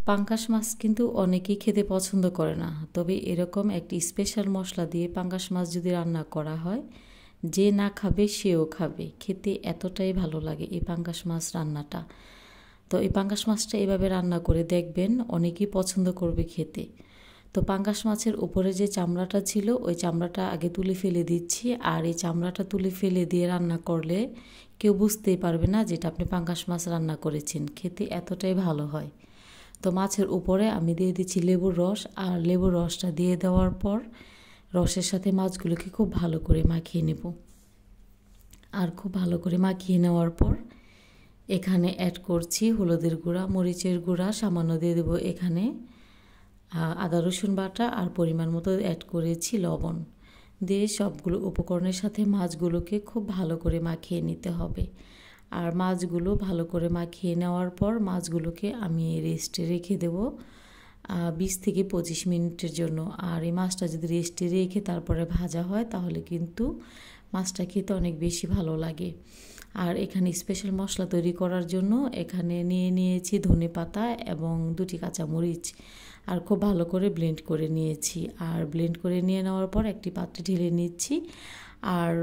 পাঙ্গাস মাছ কিন্তু অনেকেই খেতে পছন্দ করে না, তবে এরকম একটি স্পেশাল মশলা দিয়ে পাঙ্গাস মাছ যদি রান্না করা হয়, যে না খাবে সেও খাবে। খেতে এতটাই ভালো লাগে এই পাঙ্গাস মাছ রান্নাটা। তো এই পাঙ্গাস মাছটা এভাবে রান্না করে দেখবেন, অনেকেই পছন্দ করবে খেতে। তো পাঙ্গাস মাছের উপরে যে চামড়াটা ছিল ওই চামড়াটা আগে তুলে ফেলে দিচ্ছি। আর এই চামড়াটা তুলে ফেলে দিয়ে রান্না করলে কেউ বুঝতেই পারবে না যেটা আপনি পাঙ্গাস মাছ রান্না করেছেন। খেতে এতটাই ভালো হয়। তো মাছের উপরে আমি দিয়ে দিচ্ছি লেবুর রস, আর লেবুর রসটা দিয়ে দেওয়ার পর রসের সাথে মাছগুলোকে খুব ভালো করে মাখিয়ে নেব। আর খুব ভালো করে মাখিয়ে নেওয়ার পর এখানে অ্যাড করছি হলুদের গুঁড়া, মরিচের গুঁড়া সামান্য দিয়ে দেবো, এখানে আদা রসুন বাটা, আর পরিমাণ মতো অ্যাড করেছি লবণ। দিয়ে সবগুলো উপকরণের সাথে মাছগুলোকে খুব ভালো করে মাখিয়ে নিতে হবে। আর মাছগুলো ভালো করে মাখিয়ে নেওয়ার পর মাছগুলোকে আমি রেস্টে রেখে দেব 20 থেকে 25 মিনিটের জন্য। আর এই মাছটা যদি রেস্টে রেখে তারপরে ভাজা হয় তাহলে কিন্তু মাছটা খেতে অনেক বেশি ভালো লাগে। আর এখানে স্পেশাল মশলা তৈরি করার জন্য এখানে নিয়েছি ধনেপাতা এবং 2টি কাঁচামরিচ, আর খুব ভালো করে ব্লেন্ড করে নিয়েছি। আর ব্লেন্ড করে নিয়ে নেওয়ার পর একটি পাত্রে ঢেলে নিচ্ছি। আর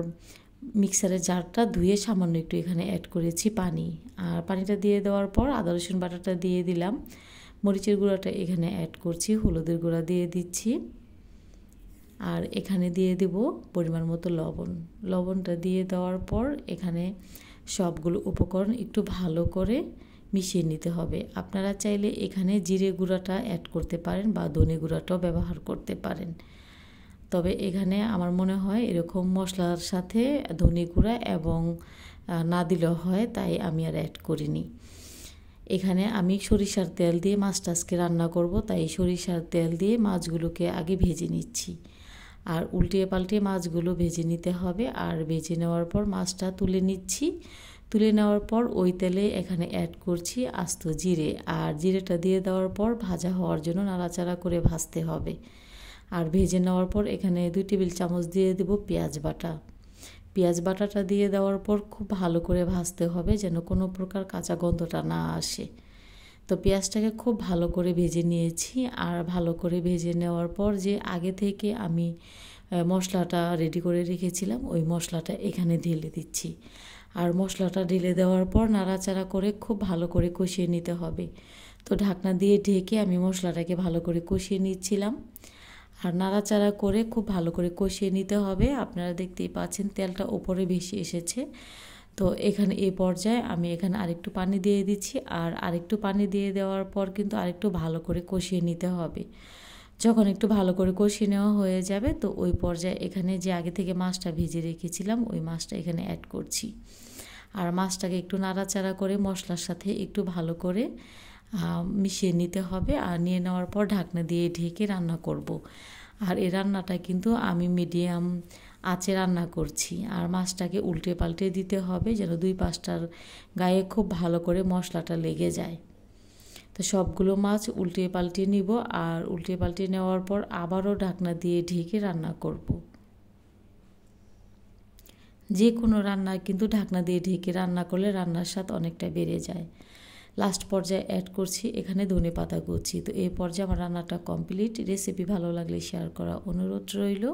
মিক্সারের জারটা ধুয়ে সামান্য একটু এখানে অ্যাড করেছি পানি। আর পানিটা দিয়ে দেওয়ার পর আদা রসুন বাটাটা দিয়ে দিলাম, মরিচের গুঁড়াটা এখানে অ্যাড করছি, হলুদের গুঁড়া দিয়ে দিচ্ছি, আর এখানে দিয়ে দেব পরিমাণ মতো লবণ। লবণটা দিয়ে দেওয়ার পর এখানে সবগুলো উপকরণ একটু ভালো করে মিশিয়ে নিতে হবে। আপনারা চাইলে এখানে জিরে গুঁড়াটা অ্যাড করতে পারেন বা ধনে গুঁড়াটাও ব্যবহার করতে পারেন। তবে এখানে আমার মনে হয় এরকম মশলার সাথে ধনে গুঁড়া এবং না দিলেও হয়, তাই আমি আর অ্যাড করিনি। এখানে আমি সরিষার তেল দিয়ে মাছটা আজকে রান্না করব, তাই সরিষার তেল দিয়ে মাছগুলোকে আগে ভেজে নিচ্ছি। আর উল্টিয়ে পাল্টিয়ে মাছগুলো ভেজে নিতে হবে। আর ভেজে নেওয়ার পর মাছটা তুলে নিচ্ছি। তুলে নেওয়ার পর ওই তেলে এখানে অ্যাড করছি আস্ত জিরে, আর জিরেটা দিয়ে দেওয়ার পর ভাজা হওয়ার জন্য নাড়াচাড়া করে ভাজতে হবে। আর ভেজে নেওয়ার পর এখানে 2 টেবিল চামচ দিয়ে দেব পেঁয়াজ বাটা। পেঁয়াজ বাটাটা দিয়ে দেওয়ার পর খুব ভালো করে ভাজতে হবে যেন কোনো প্রকার কাঁচা গন্ধটা না আসে। তো পেঁয়াজটাকে খুব ভালো করে ভেজে নিয়েছি। আর ভালো করে ভেজে নেওয়ার পর যে আগে থেকে আমি মশলাটা রেডি করে রেখেছিলাম ওই মশলাটা এখানে ঢেলে দিচ্ছি। আর মশলাটা ঢেলে দেওয়ার পর নাড়াচাড়া করে খুব ভালো করে কষিয়ে নিতে হবে। তো ঢাকনা দিয়ে ঢেকে আমি মশলাটাকে ভালো করে কষিয়ে নিচ্ছিলাম। আর নাড়াচাড়া করে খুব ভালো করে কষিয়ে নিতে হবে। আপনারা দেখতেই পাচ্ছেন তেলটা উপরে বেশি এসেছে। তো এখানে এই পর্যায়ে আমি এখানে আরেকটু পানি দিয়ে দিচ্ছি। আর আরেকটু পানি দিয়ে দেওয়ার পর কিন্তু আরেকটু ভালো করে কষিয়ে নিতে হবে। যখন একটু ভালো করে কষিয়ে নেওয়া হয়ে যাবে তো ওই পর্যায়ে এখানে যে আগে থেকে মাছটা ভেজে রেখেছিলাম ওই মাছটা এখানে অ্যাড করছি। আর মাছটাকে একটু নাড়াচাড়া করে মশলার সাথে একটু ভালো করে মিশিয়ে নিতে হবে। আর নিয়ে নেওয়ার পর ঢাকনা দিয়ে ঢেকে রান্না করব। আর এই রান্নাটা কিন্তু আমি মিডিয়াম আঁচে রান্না করছি। আর মাছটাকে উল্টে পাল্টে দিতে হবে যেন 2 পাশটার গায়ে খুব ভালো করে মশলাটা লেগে যায়। তো সবগুলো মাছ উল্টে পাল্টে নিব। আর উল্টে পাল্টে নেওয়ার পর আবারও ঢাকনা দিয়ে ঢেকে রান্না করব। যে কোনো রান্না কিন্তু ঢাকনা দিয়ে ঢেকে রান্না করলে রান্নার স্বাদ অনেকটা বেড়ে যায়। লাস্ট পর্যায়ে অ্যাড করছি এখানে ধনেপাতা কুচি। তো এই পর্যায়ে আমার রান্নাটা কমপ্লিট। রেসিপি ভালো লাগলে শেয়ার করা অনুরোধ রইল।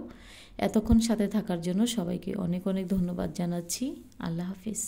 এতক্ষণ সাথে থাকার জন্য সবাইকে অনেক অনেক ধন্যবাদ জানাচ্ছি। আল্লাহ হাফিজ।